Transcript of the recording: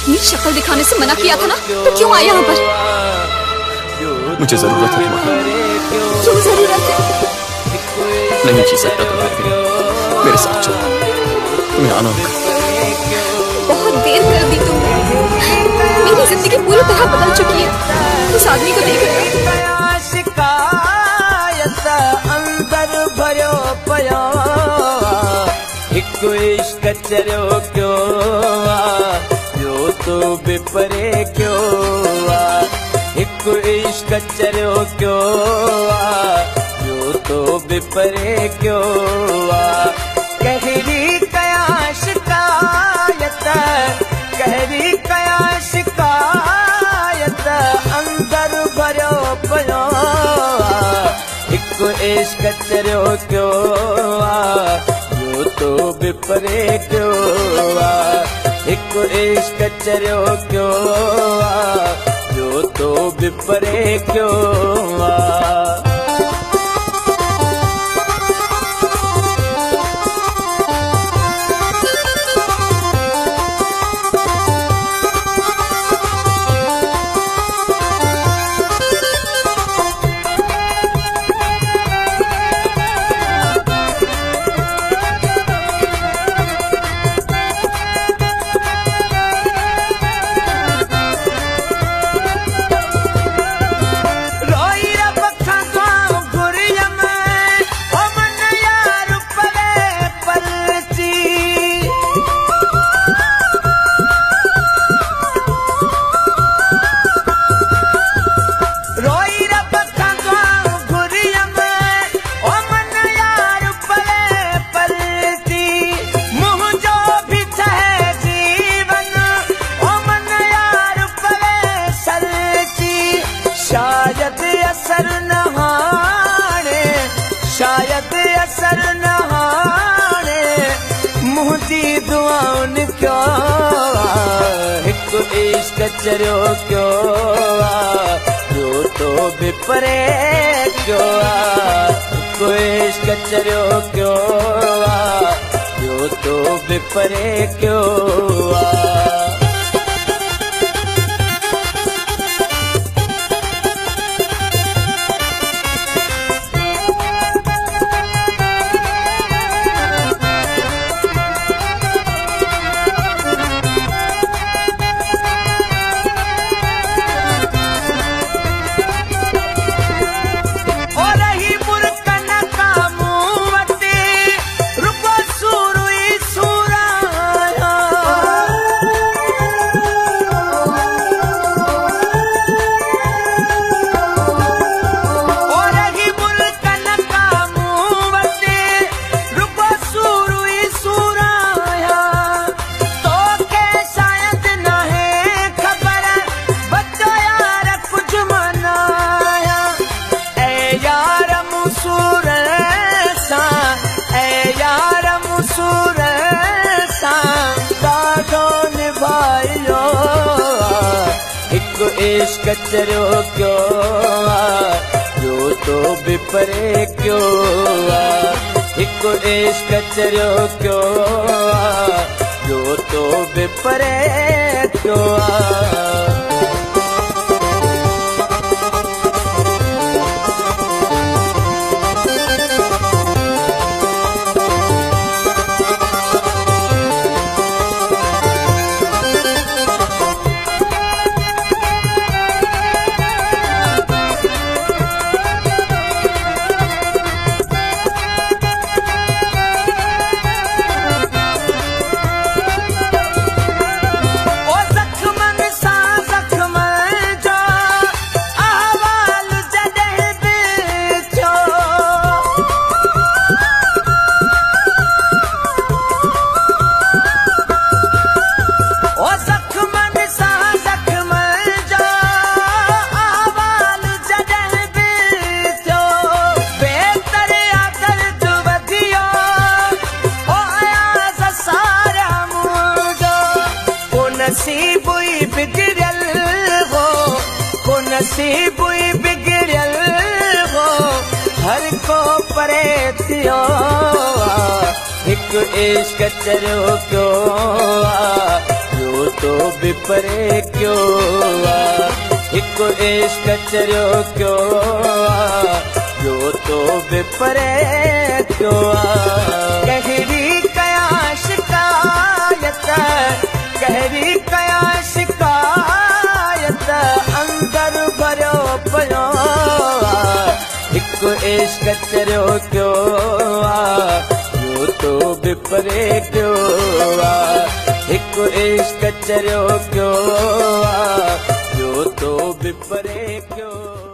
अपनी शक्ल दिखाने से मना किया था ना, तो क्यों आए यहाँ पर? मुझे जरूरत है तुम्हारी। क्यों जरूरत है? नहीं जी सकता तुम्हारे बिना। मेरे साथ चलो, तुम्हें आना होगा। बहुत देर कर दी तुमने। मेरी जिंदगी पूरी तरह बदल चुकी है उस आदमी को देख कर। अंदर भरो पयो हिकु इश्क चरियो क्यों जो तो बिपरे क्यों हिकु इश्क चरियो क्यों जो तो बिपरे क्यों कहरी कया शिकायत कहरी कया शिकायत अंदर भरो पयो हिकु इश्क चरियो क्यों जो तो बिपरे क्यों हिकु इश्क चरियो क्यों जो तो बिपरे क्यों शायद असर नहाने मुझी दुआन क्यों हिकु इश्क चरियो क्यों जो तो बिपरे क्यों हिकु इश्क चरियो क्यों जो तो बिपरे क्यों इश्क चरियो क्यों जो तो बिपरे क्यों हिकु इश्क चरियो क्यों जो तो बिपरे क्यों नसीब बिगड़ल हो हर को परे थियो हिकु इश्क चरियो क्यों जो जो तो विपरे क्यों आ एक इश्क चरियो क्यों आ जो तो विपरे क्यों आ कहरी कया शिकायत कहरी कया शिकायत अंदर भरियो पियो एक इश्क चरियो क्यों आ जो तो विपरे क्यों आ एक इश्क चरियो क्यों आ जो तो विपरे क्यों